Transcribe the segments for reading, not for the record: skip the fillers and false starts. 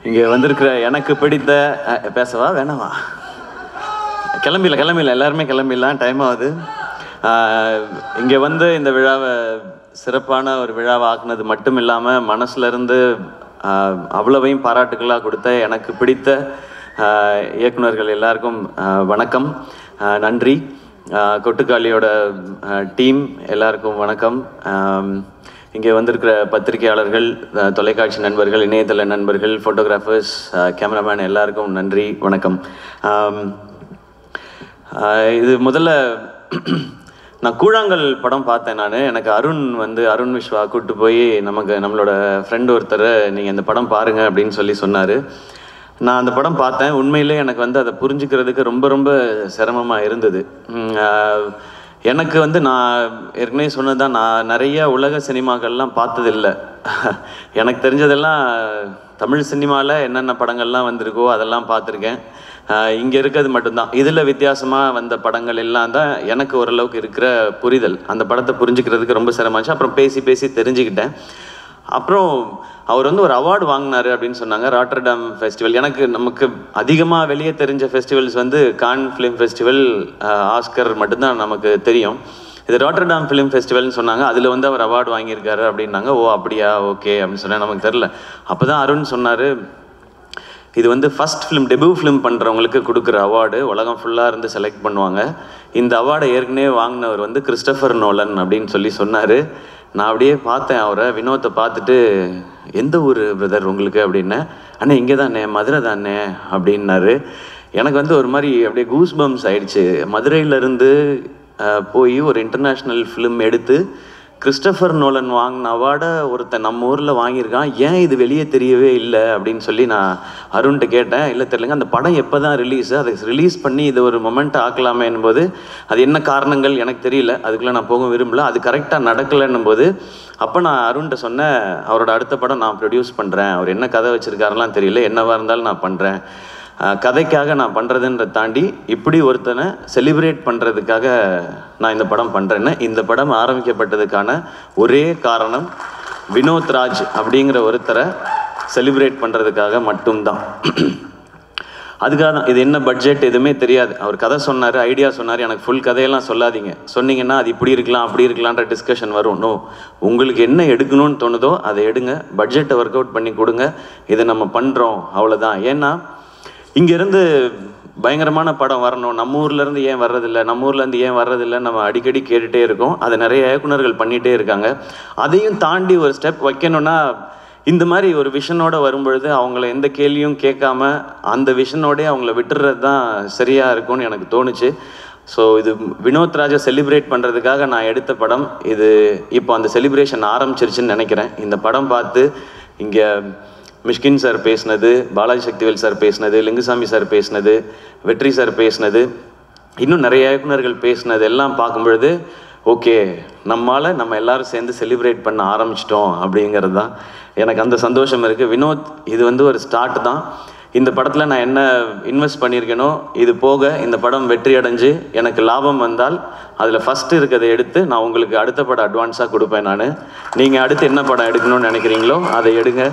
இங்கே வந்திருக்கிற எனக்கு பிடித்த பேசவா வேணாமா? கிளம்பிடலாம் எல்லாருமே கிளம்பிடலாம், டைம் ஆகுது. இங்கே வந்து இந்த விழாவை சிறப்பான ஒரு விழாவை ஆக்குனது மட்டும் இல்லாமல் மனசுலேருந்து அவ்வளவையும் பாராட்டுகளாக கொடுத்த எனக்கு பிடித்த இயக்குனர்கள் எல்லாருக்கும் வணக்கம், நன்றி. கொட்டுக்காளியோட டீம் எல்லாருக்கும் வணக்கம். இங்கே வந்திருக்கிற பத்திரிகையாளர்கள், தொலைக்காட்சி நண்பர்கள், இணையதள நண்பர்கள், ஃபோட்டோகிராஃபர்ஸ், கேமராமேன் எல்லாருக்கும் நன்றி, வணக்கம். இது முதல்ல நான் கூழாங்கல் படம் பார்த்தேன். எனக்கு அருண் விஸ்வா கூப்பிட்டு போய் நம்மளோட ஃப்ரெண்டு ஒருத்தர் நீங்கள் இந்த படம் பாருங்கள் அப்படின்னு சொல்லி சொன்னார். நான் அந்த படம் பார்த்தேன். உண்மையிலே எனக்கு வந்து அதை புரிஞ்சுக்கிறதுக்கு ரொம்ப ரொம்ப சிரமமாக இருந்தது. எனக்கு வந்து நான் ஏற்கனவே சொன்னதுதான், நான் நிறைய உலக சினிமாக்கள்லாம் பார்த்ததில்லை. எனக்கு தெரிஞ்சதெல்லாம் தமிழ் சினிமாவில் என்னென்ன படங்கள்லாம் வந்திருக்கோ அதெல்லாம் பார்த்துருக்கேன். இங்கே இருக்கிறது மட்டும்தான். இதில் வித்தியாசமாக வந்த படங்கள் எல்லாம் தான் எனக்கு ஓரளவுக்கு இருக்கிற புரிதல். அந்த படத்தை புரிஞ்சுக்கிறதுக்கு ரொம்ப சிரமமாச்சு. அப்புறம் பேசி தெரிஞ்சுக்கிட்டேன். அப்புறம் அவர் வந்து ஒரு அவார்டு வாங்கினார் அப்படின்னு சொன்னாங்க, ராட்டர்டாம் ஃபெஸ்டிவல். நமக்கு அதிகமாக வெளியே தெரிஞ்ச ஃபெஸ்டிவல்ஸ் வந்து கான் ஃபிலிம் ஃபெஸ்டிவல், ஆஸ்கர் மட்டும்தான் நமக்கு தெரியும். இது ராட்டர்டாம் ஃபிலிம் ஃபெஸ்டிவல்னு சொன்னாங்க. அதில் வந்து அவர் அவார்டு வாங்கியிருக்காரு அப்படின்னாங்க. ஓ அப்படியா, ஓகே அப்படின்னு சொன்னால் நமக்கு தெரில. அப்போ தான் அருண் சொன்னார், இது வந்து ஃபஸ்ட் ஃபிலிம், டெபியூ ஃபிலிம் பண்ணுறவங்களுக்கு கொடுக்குற அவார்டு, உலகம் ஃபுல்லாக இருந்து செலக்ட் பண்ணுவாங்க. இந்த அவார்டை ஏற்கனவே வாங்கினவர் வந்து கிறிஸ்டோஃபர் நோலன் அப்படின்னு சொல்லி சொன்னார். நான் அப்படியே பார்த்தேன் அவரை, வினோத்தை பார்த்துட்டு, எந்த ஊர் பிரதர் உங்களுக்கு அப்படின்னேன். அண்ணே இங்கே தானே, மதுரை தானே அப்படின்னாரு. எனக்கு வந்து ஒரு மாதிரி அப்படியே கூஸ் பம்ஸ் ஆயிடுச்சு. மதுரையிலேருந்து போய் ஒரு இன்டர்நேஷ்னல் ஃபிலிம் எடுத்து கிறிஸ்டோஃபர் நோலன் வாங்கின அவார்டை ஒருத்தன் நம்ம ஊரில் வாங்கியிருக்கான், ஏன் இது வெளியே தெரியவே இல்லை அப்படின்னு சொல்லி நான் அருண்கிட்ட கேட்டேன். இல்லை தெரியலங்க, அந்த படம் எப்போ தான் ரிலீஸு, அதை ரிலீஸ் பண்ணி இது ஒரு மொமெண்ட் ஆக்கலாமே என்பது, அது என்ன காரணங்கள் எனக்கு தெரியல, அதுக்குள்ளே நான் போக விரும்பல, அது கரெக்டாக நடக்கலைன்னும் போது அப்போ நான் அருண்கிட்ட சொன்னேன், அவரோட அடுத்த படம் நான் ப்ரொடியூஸ் பண்ணுறேன், அவர் என்ன கதை வச்சுருக்காருலாம் தெரியல, என்னவாக இருந்தாலும் நான் பண்ணுறேன், கதைக்காக நான் பண்ணுறதுன்ற தாண்டி இப்படி ஒருத்தனை செலிப்ரேட் பண்ணுறதுக்காக நான் இந்த படம் பண்ணுறேன்னு. இந்த படம் ஆரம்பிக்கப்பட்டதுக்கான ஒரே காரணம் வினோத் ராஜ் அப்படிங்கிற ஒருத்தரை செலிப்ரேட் பண்ணுறதுக்காக மட்டும்தான். அதுக்காக தான். இது என்ன பட்ஜெட் எதுவுமே தெரியாது. அவர் கதை சொன்னார், ஐடியா சொன்னார். எனக்கு ஃபுல் கதையெல்லாம் சொல்லாதீங்க, சொன்னீங்கன்னா அது இப்படி இருக்கலாம் அப்படி இருக்கலான்ற டிஸ்கஷன் வரும். நோ, உங்களுக்கு என்ன எடுக்கணும்னு தோணுதோ அதை எடுங்க, பட்ஜெட்டை ஒர்க் அவுட் பண்ணி கொடுங்க, இதை நம்ம பண்ணுறோம், அவ்வளோதான். ஏன்னா இங்கேருந்து பயங்கரமான படம் வரணும், நம்ம ஊர்லேருந்து ஏன் வர்றதில்லை, நம்ம அடிக்கடி கேட்டுகிட்டே இருக்கோம். அதை நிறைய இயக்குனர்கள் பண்ணிகிட்டே இருக்காங்க. அதையும் தாண்டி ஒரு ஸ்டெப் வைக்கணும்னா இந்த மாதிரி ஒரு விஷனோட வரும்பொழுது அவங்கள எந்த கேள்வியும் கேட்காம அந்த விஷனோடே அவங்கள விட்டுறது தான் சரியாக இருக்கும்னு எனக்கு தோணுச்சு. ஸோ இது வினோத் ராஜை செலிப்ரேட் பண்ணுறதுக்காக நான் எடுத்த படம் இது. இப்போ அந்த செலிப்ரேஷன் ஆரம்பிச்சிருச்சுன்னு நினைக்கிறேன். இந்த படம் பார்த்து இங்கே மிஷ்கின் சார் பேசினது, பாலாஜி சக்திவேல் சார் பேசினது, லிங்குசாமி சார் பேசினது, வெற்றி சார் பேசினது, இன்னும் நிறைய இயக்குனர்கள் பேசினது எல்லாம் பார்க்கும்பொழுது ஓகே, நம்ம எல்லாரும் சேர்ந்து செலிப்ரேட் பண்ண ஆரம்பிச்சிட்டோம் அப்படிங்கிறது தான் எனக்கு அந்த சந்தோஷம் இருக்குது. வினோத், இது வந்து ஒரு ஸ்டார்ட் தான். இந்த படத்தில் நான் என்ன இன்வெஸ்ட் பண்ணியிருக்கேனோ இது போக இந்த படம் வெற்றி அடைஞ்சு எனக்கு லாபம் வந்தால் அதில் ஃபஸ்ட்டு இருக்கிறத எடுத்து நான் உங்களுக்கு அடுத்த படம் அட்வான்ஸாக கொடுப்பேன். நீங்கள் அடுத்து என்ன படம் எடுக்கணும்னு நினைக்கிறீங்களோ அதை எடுங்க.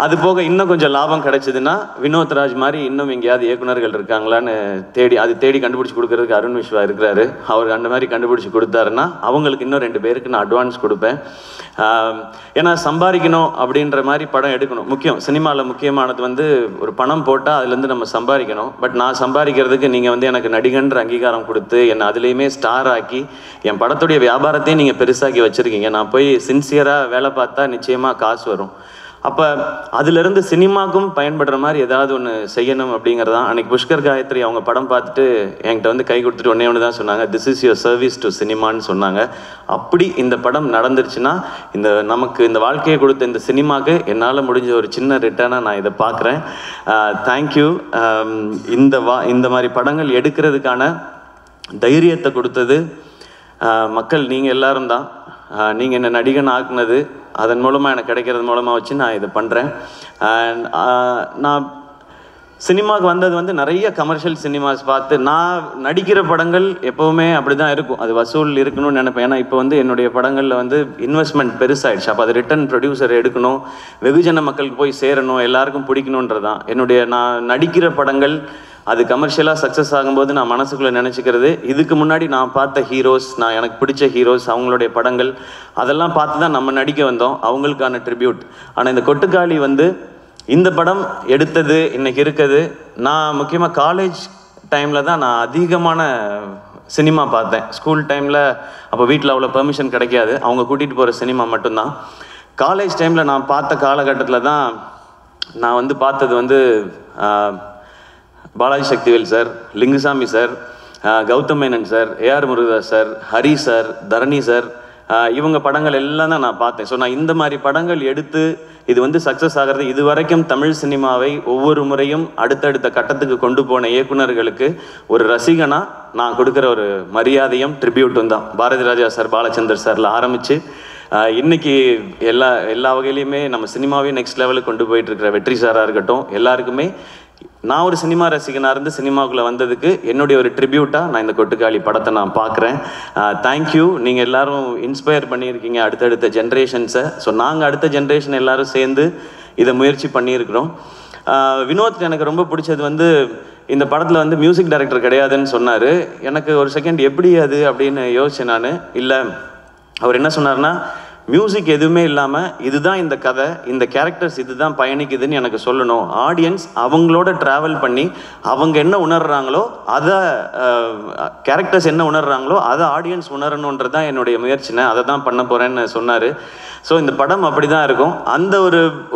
அது போக இன்னும் கொஞ்சம் லாபம் கிடைச்சதுன்னா வினோத் ராஜ் மாதிரி இன்னும் எங்கேயாவது இயக்குனர்கள் இருக்காங்களான்னு தேடி கண்டுபிடிச்சி கொடுக்கறதுக்கு அருண் விஸ்வா இருக்கிறாரு. அவர் அந்த மாதிரி கண்டுபிடிச்சி கொடுத்தாருன்னா அவங்களுக்கு இன்னும் 2 பேருக்கு நான் அட்வான்ஸ் கொடுப்பேன். ஏன்னா சம்பாதிக்கணும் அப்படின்ற மாதிரி படம் எடுக்கணும். முக்கியம், சினிமாவில் முக்கியமானது வந்து ஒரு பணம் போட்டால் அதுலேருந்து நம்ம சம்பாதிக்கணும். பட் நான் சம்பாதிக்கிறதுக்கு நீங்கள் வந்து எனக்கு நடிகன்ற அங்கீகாரம் கொடுத்து என்னை அதுலேயுமே ஸ்டார் ஆக்கி என் படத்துடைய வியாபாரத்தையும் நீங்கள் பெருசாக்கி வச்சுருக்கீங்க. நான் போய் சின்சியராக வேலை பார்த்தா நிச்சயமாக காசு வரும். அப்போ அதிலிருந்து சினிமாவுக்கும் பயன்படுற மாதிரி ஏதாவது ஒன்று செய்யணும் அப்படிங்கிறதான். அன்றைக்கி புஷ்கர் காயத்ரி அவங்க படம் பார்த்துட்டு என்கிட்ட வந்து கை கொடுத்துட்டு ஒன்று தான் சொன்னாங்க, this is your service to சினிமான்னு சொன்னாங்க. அப்படி இந்த படம் நடந்துருச்சுன்னா நமக்கு இந்த வாழ்க்கையை கொடுத்த இந்த சினிமாவுக்கு என்னால் முடிஞ்ச ஒரு சின்ன ரிட்டர்னாக நான் இதை பார்க்குறேன். தேங்க்யூ. இந்த மாதிரி படங்கள் எடுக்கிறதுக்கான தைரியத்தை கொடுத்தது மக்கள், நீங்கள் எல்லாரும் தான். நீங்கள் என்ன நடிகன் ஆக்குனது, அதன் மூலமாக எனக்கு கிடைக்கிறது மூலமாக வச்சு நான் இதை பண்ணுறேன். நான் சினிமாவுக்கு வந்தது வந்து நிறைய கமர்ஷியல் சினிமாஸ் பார்த்து, நான் நடிக்கிற படங்கள் எப்போவுமே அப்படி தான் இருக்கும், அது வசூல் இருக்கணும்னு நினைப்பேன். ஏன்னா இப்போ வந்து என்னுடைய படங்களில் வந்து இன்வெஸ்ட்மெண்ட் பெருசாகிடுச்சு. அப்போ அது ரிட்டன் ப்ரொடியூசர் எடுக்கணும், வெகுஜன மக்களுக்கு போய் சேரணும், எல்லாருக்கும் பிடிக்கணுன்றதான் என்னுடைய. நான் நடிக்கிற படங்கள் அது கமர்ஷியலாக சக்ஸஸ் ஆகும்போது நான் மனசுக்குள்ளே நினச்சிக்கிறது, இதுக்கு முன்னாடி நான் பார்த்த ஹீரோஸ், நான் எனக்கு பிடிச்ச ஹீரோஸ், அவங்களுடைய படங்கள் அதெல்லாம் பார்த்து தான் நம்ம நடிக்க வந்தோம், அவங்களுக்கான ட்ரிபியூட். ஆனால் இந்த கொட்டுக்காளி வந்து இந்த படம் எடுத்தது இன்னைக்கு இருக்குது. நான் முக்கியமாக காலேஜ் டைமில் தான் நான் அதிகமான சினிமா பார்த்தேன். ஸ்கூல் டைமில் அப்போ வீட்டில் அவ்வளோ பெர்மிஷன் கிடைக்காது, அவங்க கூட்டிகிட்டு போகிற சினிமா மட்டும்தான். காலேஜ் டைமில் நான் பார்த்த காலகட்டத்தில் தான் நான் வந்து பார்த்தது வந்து Balaji Sakthivel sir, Lingusamy sir, Gautham Menon sir, AR Murugadoss sir, Hari sir, Dharani sir, இவங்க படங்கள் எல்லாம் தான் நான் பார்த்தேன். ஸோ நான் இந்த மாதிரி படங்கள் எடுத்து இது வந்து சக்ஸஸ் ஆகிறது, இது வரைக்கும் தமிழ் சினிமாவை ஒவ்வொரு முறையும் அடுத்தடுத்த கட்டத்துக்கு கொண்டு போன இயக்குநர்களுக்கு ஒரு ரசிகனாக நான் கொடுக்குற ஒரு மரியாதையும் ட்ரிபியூட்டும் தான். பாரதி ராஜா சார், பாலச்சந்தர் சாரில் ஆரம்பித்து இன்னைக்கு எல்லா வகையிலையுமே நம்ம சினிமாவே நெக்ஸ்ட் லெவலுக்கு கொண்டு போயிட்டு இருக்கிற வெற்றி சாராக இருக்கட்டும், எல்லாருக்குமே நான் ஒரு சினிமா ரசிகனாக இருந்து சினிமாவுக்குள்ளே வந்ததுக்கு என்னுடைய ஒரு ட்ரிபியூட்டாக நான் இந்த கொட்டுக்காளி படத்தை நான் பார்க்குறேன். தேங்க்யூ. நீங்கள் எல்லோரும் இன்ஸ்பயர் பண்ணியிருக்கீங்க அடுத்தடுத்த ஜென்ரேஷன்ஸை. ஸோ நாங்கள் அடுத்த ஜென்ரேஷன் எல்லோரும் சேர்ந்து இதை முயற்சி பண்ணியிருக்கிறோம். வினோத் எனக்கு ரொம்ப பிடிச்சது வந்து இந்த படத்தில் வந்து மியூசிக் டைரக்டர் கிடையாதுன்னு சொன்னார். எனக்கு ஒரு செகண்ட் எப்படி அது அப்படின்னு யோசிச்சேன் நான். இல்லை, அவர் என்ன சொன்னார்னா, மியூசிக் எதுவுமே இல்லாமல் இதுதான் இந்த கதை, இந்த கேரக்டர்ஸ் இதுதான் பயணிக்குதுன்னு எனக்கு சொல்லணும். ஆடியன்ஸ் அவங்களோட ட்ராவல் பண்ணி அவங்க என்ன உணர்றாங்களோ அதை, கேரக்டர்ஸ் என்ன உணர்றாங்களோ அதை ஆடியன்ஸ் உணரணுன்றது தான் என்னுடைய முயற்சினை, அதை தான் பண்ண போகிறேன்னு சொன்னார். ஸோ இந்த படம் அப்படி தான் இருக்கும். அந்த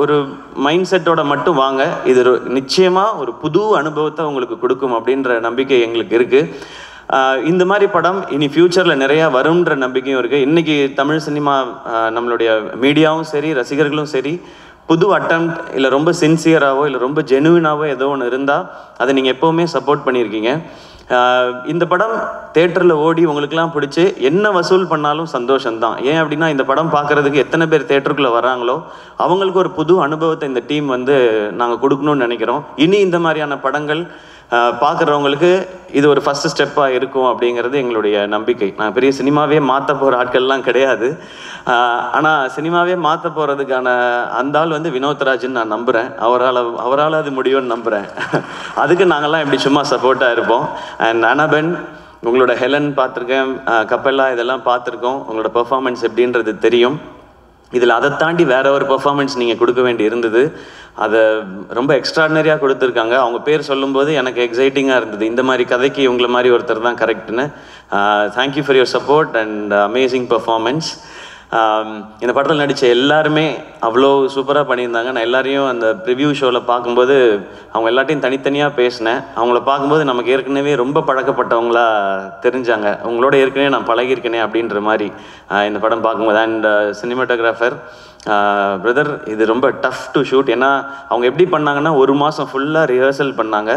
ஒரு மைண்ட் செட்டோட மட்டும் வாங்க, இது நிச்சயமாக ஒரு புது அனுபவத்தை உங்களுக்கு கொடுக்கும் அப்படின்ற நம்பிக்கை எங்களுக்கு இருக்குது. இந்த மாதிரி படம் இனி ஃப்யூச்சரில் நிறையா வரும்ன்ற நம்பிக்கையும் இருக்குது. இன்றைக்கி தமிழ் சினிமா, நம்மளுடைய மீடியாவும் சரி, ரசிகர்களும் சரி, புது அட்டெம்ப்ட் இல்லை ரொம்ப சின்சியராகவோ இல்லை ரொம்ப ஜெனுவினாவோ ஏதோ ஒன்று இருந்தால் அதை நீங்கள் எப்போவுமே சப்போர்ட் பண்ணியிருக்கீங்க. இந்த படம் தேட்டரில் ஓடி உங்களுக்கெல்லாம் பிடிச்சி என்ன வசூல் பண்ணாலும் சந்தோஷம்தான். ஏன் அப்படின்னா இந்த படம் பார்க்குறதுக்கு எத்தனை பேர் தேட்டருக்குள்ளே வராங்களோ அவங்களுக்கு ஒரு புது அனுபவத்தை இந்த டீம் வந்து நாங்கள் கொடுக்கணும்னு நினைக்கிறோம். இனி இந்த மாதிரியான படங்கள் பார்க்குறவங்களுக்கு இது ஒரு ஃபஸ்ட்டு ஸ்டெப்பாக இருக்கும் அப்படிங்கிறது எங்களுடைய நம்பிக்கை. நான் பெரிய சினிமாவே மாற்ற போகிற ஆட்கள்லாம் கிடையாது, ஆனால் சினிமாவே மாற்ற போகிறதுக்கான அந்த ஆள் வந்து வினோத்ராஜ்னு நான் நம்புகிறேன். அவரால் அது முடியும்னு நம்புகிறேன். அதுக்கு நாங்கள்லாம் எப்படி சும்மா சப்போர்ட்டாக இருப்போம். அண்ட் அனபென், உங்களோட ஹெலன் பார்த்துருக்கேன், கப்பல்லா இதெல்லாம் பார்த்துருக்கோம். உங்களோட பெர்ஃபார்மன்ஸ் எப்படின்றது தெரியும். இதில் அதை தாண்டி வேற ஒரு பெர்ஃபார்மன்ஸ் நீங்கள் கொடுக்க வேண்டி இருந்தது, அதை ரொம்ப எக்ஸ்ட்ராடினரியாக கொடுத்துருக்காங்க. அவங்க பேர் சொல்லும்போது எனக்கு எக்ஸைட்டிங்காக இருந்தது, இந்த மாதிரி கதைக்கு இவங்கள மாதிரி ஒருத்தர் தான் கரெக்டுன்னு. Thank you for your support and amazing performance. இந்த படத்தில் நடித்த எல்லாருமே அவ்வளோ சூப்பராக பண்ணியிருந்தாங்க. நான் எல்லாரையும் அந்த ப்ரிவ்யூ ஷோவில் பார்க்கும்போது அவங்க எல்லாத்தையும் தனித்தனியாக பேசினேன். அவங்கள பார்க்கும்போது நமக்கு ஏற்கனவே ரொம்ப பழக்கப்பட்டவங்களா தெரிஞ்சாங்க. அவங்களோட ஏற்கனவே நான் பழகியிருக்கேனே அப்படின்ற மாதிரி இந்த படம் பார்க்கும்போது. அண்ட் சினிமாட்டோகிராஃபர் பிரதர், இது ரொம்ப டஃப் டு ஷூட். ஏன்னா அவங்க எப்படி பண்ணாங்கன்னா ஒரு மாதம் ஃபுல்லாக ரிஹர்சல் பண்ணாங்க,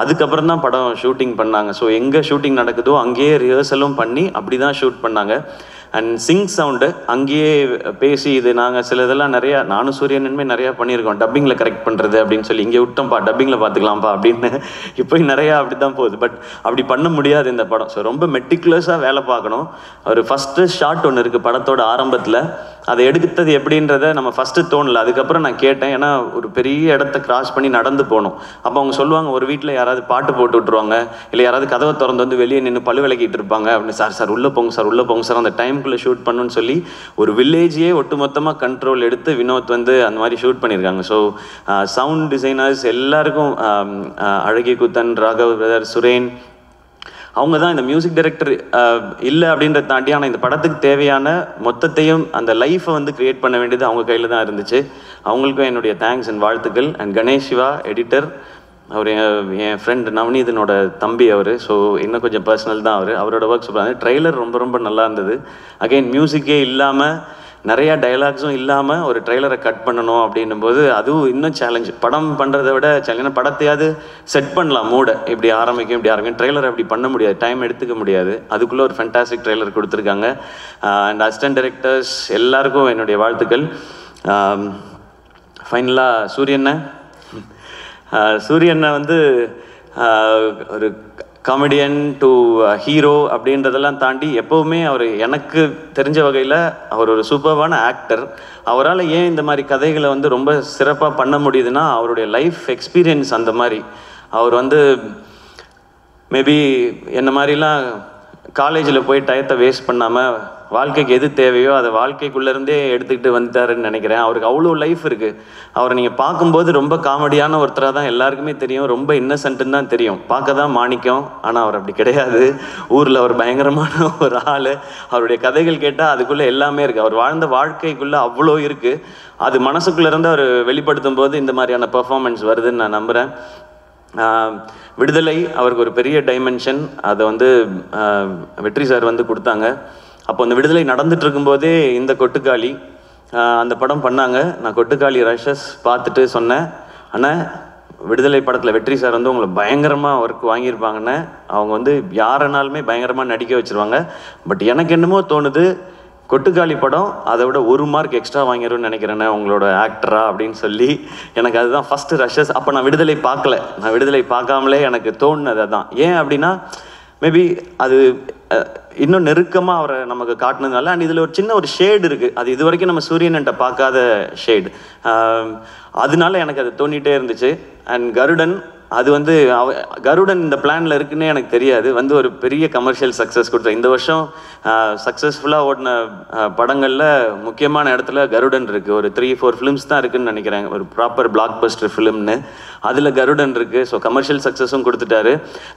அதுக்கப்புறம் தான் படம் ஷூட்டிங் பண்ணாங்க. ஸோ எங்கே ஷூட்டிங் நடக்குதோ அங்கேயே ரிஹர்சலும் பண்ணி அப்படி தான் ஷூட் பண்ணாங்க. அண்ட் சிங் சவுண்டு அங்கேயே பேசி, இது நாங்கள் சில இதெல்லாம் நிறையா, நானும் சூரியனுமே நிறையா பண்ணியிருக்கோம், டப்பிங்கில் கரெக்ட் பண்ணுறது அப்படின்னு சொல்லி, இங்கே விட்டோம்ப்பா டப்பிங்கில் பார்த்துக்கலாம்ப்பா அப்படின்னு இப்போயும் நிறையா அப்படி தான் போகுது. பட் அப்படி பண்ண முடியாது இந்த படம். ஸோ ரொம்ப மெட்டிகுலஸாக வேலை பார்க்கணும். ஒரு ஃபஸ்ட்டு ஷாட் ஒன்று இருக்குது படத்தோட ஆரம்பத்தில், அதை எடுத்தது எப்படின்றத நம்ம ஃபஸ்ட்டு தோணலை. அதுக்கப்புறம் நான் கேட்டேன், ஏன்னா ஒரு பெரிய இடத்த கிராஸ் பண்ணி நடந்து போகணும். அப்போ அவங்க சொல்லுவாங்க, ஒரு வீட்டில் யாராவது பாட்டு போட்டு விட்ருவாங்க, இல்லை யாராவது கதவை திறந்து வந்து வெளியே நின்று பழு விளக்கிட்டு இருப்பாங்க அப்படின்னு. சார் உள்ளே போங்க சார், உள்ளே போங்க சார், அந்த டைமுக்குள்ளே ஷூட் பண்ணுன்னு சொல்லி ஒரு வில்லேஜையே ஒட்டுமொத்தமாக கண்ட்ரோல் எடுத்து வினோத் வந்து அந்த மாதிரி ஷூட் பண்ணியிருக்காங்க. ஸோ சவுண்ட் டிசைனர்ஸ் எல்லாருக்கும், அழகிய குத்தன், ராகவ் பிரதர், சுரேன், அவங்க தான் இந்த மியூசிக் டைரக்டர் இல்லை அப்படின்றத தாண்டி, ஆனால் இந்த படத்துக்கு தேவையான மொத்தத்தையும் அந்த லைஃப்பை வந்து க்ரியேட் பண்ண வேண்டியது அவங்க கையில் தான் இருந்துச்சு. அவங்களுக்கும் என்னுடைய தேங்க்ஸ் அண்ட் வாழ்த்துக்கள். அண்ட் கணேஷ் சிவா எடிட்டர், அவர் என் ஃப்ரெண்ட் நவநீதனோட தம்பி அவர். ஸோ இன்னும் கொஞ்சம் பர்சனல் தான் அவரோட ஒர்க் சூப்பராக. ட்ரெய்லர் ரொம்ப ரொம்ப நல்லா இருந்தது. அகைன் மியூசிக்கே இல்லாமல், நிறையா டைலாக்ஸும் இல்லாமல் ஒரு ட்ரெய்லரை கட் பண்ணணும் அப்படின்னும் போது அதுவும் இன்னும் சேலஞ்ச். படம் பண்ணுறதை விட சேலஞ்ச். படத்தையாவது செட் பண்ணலாம், மூடை இப்படி ஆரம்பிக்கும். ட்ரெய்லர் அப்படி பண்ண முடியாது, டைம் எடுத்துக்க முடியாது. அதுக்குள்ளே ஒரு ஃபென்டாஸ்டிக் ட்ரெய்லர் கொடுத்துருக்காங்க. அண்ட் அசிஸ்டன்ட் டைரக்டர்ஸ் எல்லாருக்கும் என்னுடைய வாழ்த்துக்கள். ஃபைனலாக சூரியனை, சூரியனை வந்து ஒரு காமெடியன் டு ஹீரோ அப்படின்றதெல்லாம் தாண்டி எப்போவுமே அவர் எனக்கு தெரிஞ்ச வகையில் அவர் ஒரு சூப்பர்வான ஆக்டர். அவரால் ஏன் இந்த மாதிரி கதைகளை வந்து ரொம்ப சிறப்பாக பண்ண முடியுதுன்னா அவருடைய லைஃப் எக்ஸ்பீரியன்ஸ் அந்த மாதிரி. அவர் வந்து மேபி என்ன மாதிரிலாம் காலேஜில் போய் டயத்தை வேஸ்ட் பண்ணாமல் வாழ்க்கைக்கு எது தேவையோ அதை வாழ்க்கைக்குள்ளேருந்தே எடுத்துக்கிட்டு வந்துட்டாருன்னு நினைக்கிறேன். அவருக்கு அவ்வளோ லைஃப் இருக்குது. அவரை நீங்கள் பார்க்கும்போது ரொம்ப காமெடியான ஒருத்தராக தான் எல்லாருக்குமே தெரியும், ரொம்ப இன்னசென்ட்டுன்னு தான் தெரியும், பார்க்க தான் மாணிக்கம். ஆனால் அவர் அப்படி கிடையாது. ஊரில் அவர் பயங்கரமான ஒரு ஆள். அவருடைய கதைகள் கேட்டால் அதுக்குள்ளே எல்லாமே இருக்குது. அவர் வாழ்ந்த வாழ்க்கைக்குள்ளே அவ்வளோ இருக்குது. அது மனசுக்குள்ளேருந்து அவர் வெளிப்படுத்தும் போது இந்த மாதிரியான பெர்ஃபார்மன்ஸ் வருதுன்னு நான் நம்புகிறேன். விடுதலை அவருக்கு ஒரு பெரிய டைமென்ஷன். அதை வந்து வெற்றி சார் வந்து கொடுத்தாங்க. அப்போ அந்த விடுதலை நடந்துட்டு இருக்கும்போதே இந்த கொட்டுக்காளி அந்த படம் பண்ணாங்க. நான் கொட்டுக்காளி ரஷஸ் பார்த்துட்டு சொன்னேன், அண்ணா விடுதலை படத்தில் வெற்றி சார் வந்து உங்களை பயங்கரமாக ஒர்க் வாங்கியிருப்பாங்கன்னு. அவங்க வந்து யாருனாலுமே பயங்கரமாக நடிக்க வச்சுருவாங்க. பட் எனக்கு என்னமோ தோணுது கொட்டுக்காளி படம் அதை விட 1 மார்க் எக்ஸ்ட்ரா வாங்கிடும்னு நினைக்கிறேண்ணே உங்களோட ஆக்டரா அப்படின்னு சொல்லி. எனக்கு அதுதான் ஃபஸ்ட்டு ரஷஸ். அப்போ நான் விடுதலை பார்க்கல. நான் விடுதலை பார்க்காமலே எனக்கு தோணுனது தான். ஏன் அப்படின்னா மேபி அது இன்னும் நெருக்கமாக அவரை நமக்கு காட்டினதுனால. அண்ட் இதில் ஒரு சின்ன ஒரு ஷேடு இருக்குது. அது இது வரைக்கும் நம்ம சூரியன்கிட்ட பார்க்காத ஷேடு. அதனால எனக்கு அது தோண்டிகிட்டே இருந்துச்சு. அண்ட் கருடன் அது வந்து கருடன் இந்த பிளானில் இருக்குன்னே எனக்கு தெரியாது. வந்து ஒரு பெரிய கமர்ஷியல் சக்ஸஸ் கொடுத்தேன். இந்த வருஷம் சக்ஸஸ்ஃபுல்லாக ஓடின படங்களில் முக்கியமான இடத்துல கருடன் இருக்குது. ஒரு 3-4 ஃபிலிம்ஸ் தான் இருக்குதுன்னு நினைக்கிறேன், ஒரு ப்ராப்பர் பிளாக் பஸ்டர் ஃபிலிம்னு. அதில் கருடன் இருக்குது. ஸோ கமர்ஷியல் சக்ஸஸும் கொடுத்துட்டாரு.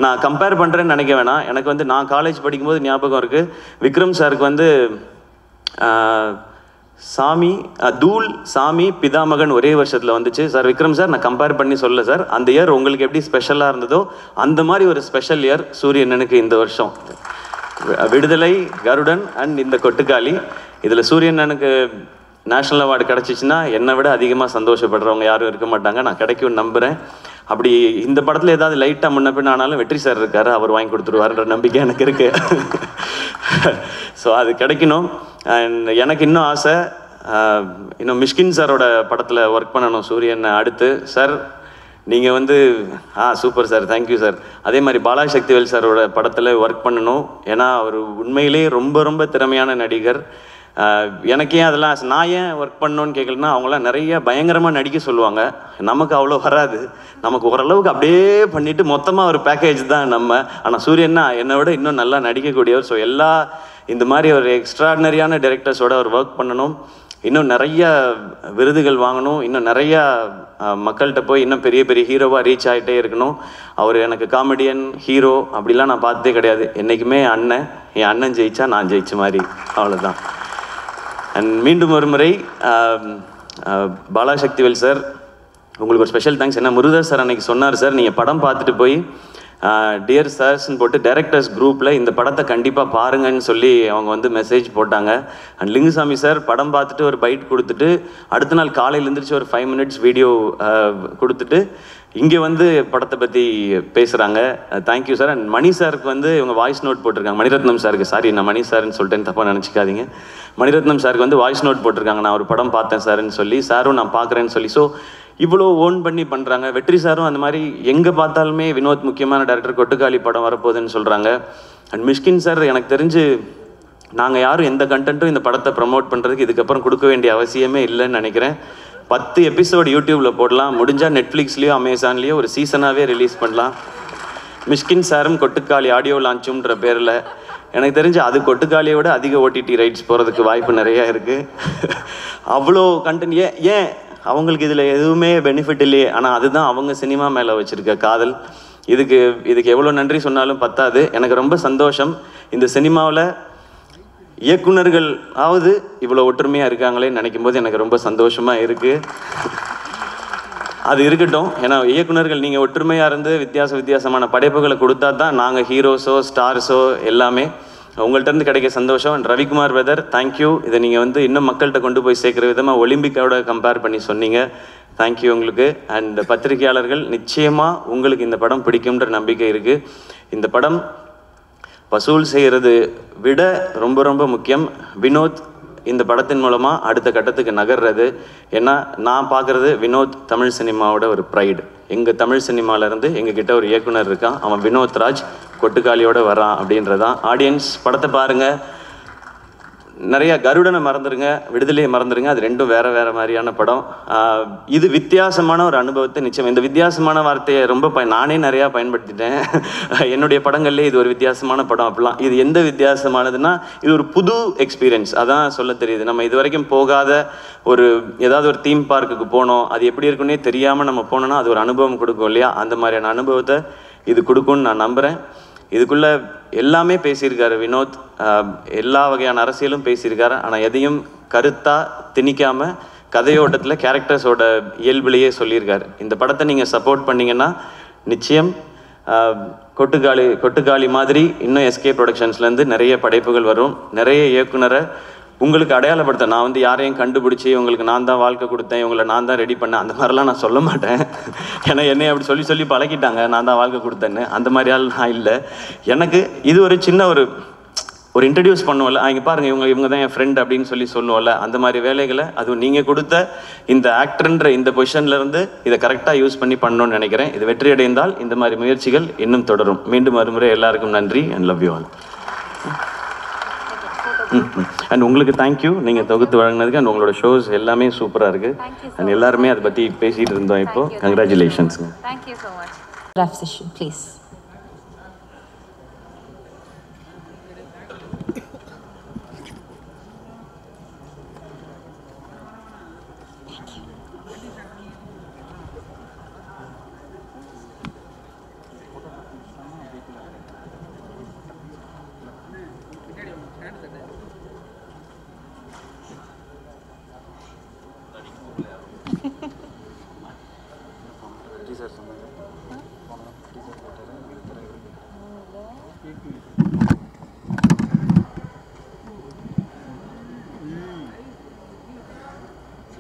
நான் கம்பேர் பண்ணுறேன்னு நினைக்க வேணாம். எனக்கு வந்து நான் காலேஜ் படிக்கும்போது ஞாபகம் இருக்குது, விக்ரம் சாருக்கு வந்து தூள் சாமி பிதாமகன் ஒரே வருஷத்தில் வந்துச்சு. சார் விக்ரம் சார், நான் கம்பேர் பண்ணி சொல்ல சார், அந்த இயர் உங்களுக்கு எப்படி ஸ்பெஷலாக இருந்ததோ அந்த மாதிரி ஒரு ஸ்பெஷல் இயர் சூரியனனுக்கு இந்த வருஷம். விடுதலை, கருடன் அண்ட் இந்த கொட்டுக்காளி. இதில் சூரியனனுக்கு நேஷ்னல் அவார்டு கிடச்சிச்சின்னா என்னை விட அதிகமாக சந்தோஷப்படுறவங்க யாரும் இருக்க மாட்டாங்க. நான் கிடைக்கும்னு நம்புகிறேன். அப்படி இந்த படத்தில் ஏதாவது லைட்டாக முன்ன பின் ஆனாலும் வெற்றி சார் இருக்காரு, அவர் வாங்கி கொடுத்துருவாருன்ற நம்பிக்கை எனக்கு இருக்கு. ஸோ அது கிடைக்கணும். அண்ட் எனக்கு இன்னும் ஆசை, இன்னும் மிஷ்கின் சாரோட படத்தில் ஒர்க் பண்ணணும் சூரியன் அடுத்து. சார் நீங்கள் வந்து சூப்பர் சார், தேங்க்யூ சார். அதே மாதிரி பாலாசக்திவேல் சாரோட படத்தில் ஒர்க் பண்ணணும். ஏன்னா அவர் உண்மையிலேயே ரொம்ப ரொம்ப திறமையான நடிகர். எனக்கு ஏன் அதெல்லாம் நான் ஏன் ஒர்க் பண்ணணும்னு கேட்கலன்னா, அவங்களாம் நிறைய பயங்கரமாக நடிக்க சொல்லுவாங்க. நமக்கு அவ்வளோ வராது. நமக்கு ஓரளவுக்கு அப்படியே பண்ணிவிட்டு மொத்தமாக ஒரு பேக்கேஜ் தான் நம்ம. ஆனால் சூரியன்னா என்னை விட இன்னும் நல்லா நடிக்கக்கூடியவர். ஸோ எல்லா இந்த மாதிரி ஒரு எக்ஸ்ட்ராடினரியான டைரக்டர்ஸோட அவர் ஒர்க் பண்ணணும். இன்னும் நிறைய விருதுகள் வாங்கணும். இன்னும் நிறையா மக்கள்கிட்ட போய் இன்னும் பெரிய பெரிய ஹீரோவாக ரீச் ஆகிட்டே இருக்கணும். அவர் எனக்கு காமெடியன் ஹீரோ அப்படிலாம் நான் பார்த்ததே கிடையாது. என்றைக்குமே அண்ணன், என் அண்ணன் ஜெயிச்சா நான் ஜெயிச்ச மாதிரி, அவ்வளோதான். அண்ட் மீண்டும் ஒரு முறை பாலாசக்திவேல் சார் உங்களுக்கு ஒரு ஸ்பெஷல் தேங்க்ஸ். என்ன முருகர் சார் அன்னைக்கு சொன்னார், சார் நீங்கள் படம் பார்த்துட்டு போய் டியர் சார்ஸ்ன்னு போட்டு டைரக்டர்ஸ் குரூப்பில் இந்த படத்தை கண்டிப்பாக பாருங்கன்னு சொல்லி அவங்க வந்து மெசேஜ் போட்டாங்க. அண்ட் லிங்குசாமி சார் படம் பார்த்துட்டு ஒரு பைட் கொடுத்துட்டு அடுத்த நாள் காலையில் எழுந்திரிச்சு ஒரு 5 minutes வீடியோ கொடுத்துட்டு இங்கே வந்து படத்தை பற்றி பேசுகிறாங்க. Thank you sir. அண்ட் மணி சாருக்கு வந்து இவங்க வாய்ஸ் நோட் போட்டிருக்காங்க. மணிரத்னம் சாருக்கு, சாரி நான் மணி சார்ன்னு சொல்லிட்டேன்னு தப்பாக நினச்சிக்காதீங்க. மணிரத்னம் சாருக்கு வந்து வாய்ஸ் நோட் போட்டிருக்காங்க, நான் ஒரு படம் பார்த்தேன் சார்ன்னு சொல்லி, சாரும் நான் பார்க்குறேன்னு சொல்லி. ஸோ இவ்வளோ ஓன் பண்ணி பண்ணுறாங்க. வெற்றி சாரும் அந்த மாதிரி எங்கே பார்த்தாலுமே வினோத் முக்கியமான டேரக்டர், கொட்டுக்காளி படம் வரப்போகுதுன்னு சொல்கிறாங்க. அண்ட் மிஷ்கின் சார் எனக்கு தெரிஞ்சு நாங்கள் யாரும் எந்த கண்டென்ட்டும் இந்த படத்தை ப்ரமோட் பண்ணுறதுக்கு இதுக்கப்புறம் கொடுக்க வேண்டிய அவசியமே இல்லைன்னு நினைக்கிறேன். 10 எபிசோடு யூடியூப்பில் போடலாம், முடிஞ்சால் நெட்ஃப்ளிக்ஸ்லேயோ அமேசான்லேயோ ஒரு சீசனாகவே ரிலீஸ் பண்ணலாம். மிஷ்கின் சாரும் கொட்டுக்காளி ஆடியோ லான்ச்சுன்ற பேரில் எனக்கு தெரிஞ்சு அது கொட்டுக்காளியை விட அதிக OTT ரைட்ஸ் போகிறதுக்கு வாய்ப்பு நிறையா இருக்குது. அவ்வளோ கண்டென்ட். ஏன் அவங்களுக்கு இதில் எதுவுமே பெனிஃபிட் இல்லையே. ஆனால் அதுதான் அவங்க சினிமா மேலே வச்சுருக்க காதல். இதுக்கு எவ்வளோ நன்றி சொன்னாலும் பத்தாது. எனக்கு ரொம்ப சந்தோஷம் இந்த சினிமாவில் இயக்குனர்கள் இவ்வளோ ஒற்றுமையாக இருக்காங்களேன்னு நினைக்கும் போது எனக்கு ரொம்ப சந்தோஷமாக இருக்குது. அது இருக்கட்டும். ஏன்னா இயக்குனர்கள் நீங்கள் ஒற்றுமையாக இருந்து வித்தியாசமான படைப்புகளை கொடுத்தா தான் நாங்கள் ஹீரோஸோ ஸ்டார்ஸோ எல்லாமே உங்கள்கிட்ட கிடைக்க சந்தோஷம். And Ravikumar brother, thank you. இதை நீங்கள் வந்து இன்னும் மக்கள்கிட்ட கொண்டு போய் சேர்க்குற விதமாக ஒலிம்பிக்கோட கம்பேர் பண்ணி சொன்னீங்க. தேங்க்யூ உங்களுக்கு. அண்ட் பத்திரிகையாளர்கள், நிச்சயமாக உங்களுக்கு இந்த படம் பிடிக்கும்ன்ற நம்பிக்கை இருக்குது. இந்த படம் வசூல் செய்கிறது விட ரொம்ப ரொம்ப முக்கியம், வினோத் இந்த படத்தின் மூலமாக அடுத்த கட்டத்துக்கு நகர்றது. ஏன்னா நான் பார்க்குறது வினோத் தமிழ் சினிமாவோட ஒரு ப்ரைடு. எங்கள் தமிழ் சினிமாவிலேருந்து எங்ககிட்ட ஒரு இயக்குனர் இருக்கான், அவன் வினோத் ராஜ், கொட்டுக்காளியோடு வரான் அப்படின்றதான். ஆடியன்ஸ் படத்தை பாருங்கள். நிறைய கருடனை மறந்துடுங்க, விடுதலையை மறந்துடுங்க, அது ரெண்டும் வேறு வேறு மாதிரியான படம். இது வித்தியாசமான ஒரு அனுபவத்தை நிச்சயம். இந்த வித்தியாசமான வார்த்தையை ரொம்ப நானே நிறையா பயன்படுத்திட்டேன் என்னுடைய படங்கள்லேயே. இது ஒரு வித்தியாசமான படம் அப்படிலாம். இது எந்த வித்தியாசமானதுன்னா இது ஒரு புது எக்ஸ்பீரியன்ஸ், அதான் சொல்ல தெரியுது. நம்ம இது வரைக்கும் போகாத ஏதாவது ஒரு தீம் பார்க்குக்கு போனோம், அது எப்படி இருக்குன்னே தெரியாமல் நம்ம போனோன்னா அது ஒரு அனுபவம் கொடுக்கும் இல்லையா? அந்த மாதிரியான அனுபவத்தை இது கொடுக்கும்னு நான் நம்புகிறேன். இதுக்குள்ளே எல்லாமே பேசியிருக்காரு வினோத், எல்லா வகையான அரசியலும் பேசியிருக்காரு. ஆனால் எதையும் கருத்தாக திணிக்காமல் கதையோட்டத்தில் கேரக்டர்ஸோட இயல்புலேயே சொல்லியிருக்காரு. இந்த படத்தை நீங்கள் சப்போர்ட் பண்ணிங்கன்னா நிச்சயம் கொட்டுக்காளி மாதிரி இன்னும் எஸ்கே ப்ரொடக்ஷன்ஸ்லேருந்து நிறைய படைப்புகள் வரும். நிறைய இயக்குனரை உங்களுக்கு அடையாளப்படுத்த, நான் யாரையும் கண்டுபிடிச்சி உங்களுக்கு நான் தான் வாழ்க்கை கொடுத்தேன், இவங்களை நான் தான் ரெடி பண்ணேன், அந்த மாதிரிலாம் நான் சொல்ல மாட்டேன். ஏன்னா என்னை அப்படி சொல்லி பழகிட்டாங்க, நான் தான் வாழ்க்கை கொடுத்தேன்னு. அந்த மாதிரி ஆள் நான் இல்லை. எனக்கு இது ஒரு சின்ன ஒரு இன்ட்ரடியூஸ் பண்ணுவோம்ல, இங்கே பாருங்கள் இவங்க தான் என் ஃப்ரெண்ட் அப்படின்னு சொல்லுவோம்ல, அந்த மாதிரி வேலைகளை அதுவும் நீங்கள் கொடுத்த இந்த ஆக்டர்ன்ற இந்த பொசிஷன்லேருந்து இதை கரெக்டாக யூஸ் பண்ணி பண்ணணும்னு நினைக்கிறேன். இது வெற்றி அடைந்தால் இந்த மாதிரி முயற்சிகள் இன்னும் தொடரும். மீண்டும் மறுமுறை எல்லாருக்கும் நன்றி and love you all. And உங்களுக்கு தேங்க்யூ, நீங்கள் தொகுத்து வழங்கினதுக்கு. அண்ட் உங்களோட ஷோஸ் எல்லாமே சூப்பராக இருக்குது. அண்ட் எல்லாருமே அதை பற்றி பேசிகிட்டு இருந்தோம். இப்போது கங்க்ராச்சுலேஷன்ஸுங்க. Thank you so much. Draft session, please.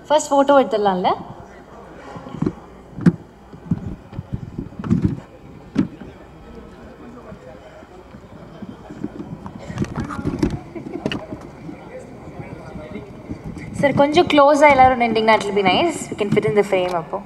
First photo எடுத்துடலாம்ல? சார் கொஞ்சம் க்ளோஸாக எல்லாரும் நின்றீங்கன்னா it will be nice. We can fit in the frame. அப்போ